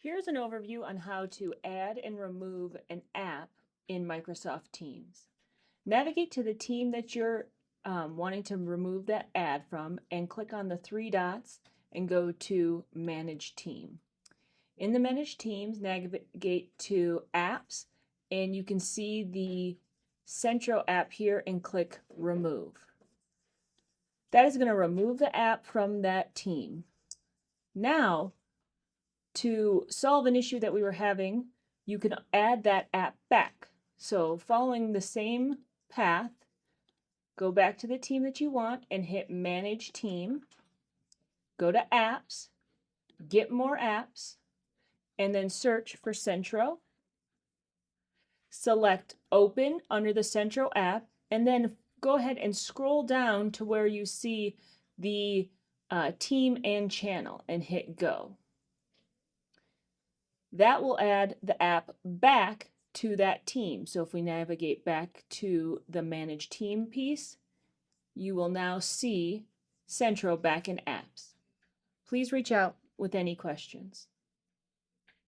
Here's an overview on how to add and remove an app in Microsoft Teams. Navigate to the team that you're wanting to remove that ad from and click on the three dots and go to Manage Team. In the Manage Teams, navigate to Apps and you can see the Centro app here and click Remove. That is going to remove the app from that team. Now, to solve an issue that we were having, you can add that app back. So following the same path, go back to the team that you want and hit Manage Team. Go to Apps, Get More Apps, and then search for Centro. Select Open under the Centro app, and then go ahead and scroll down to where you see the team and channel and hit Go. That will add the app back to that team. So if we navigate back to the Manage Team piece, you will now see Centro back in Apps. Please reach out with any questions.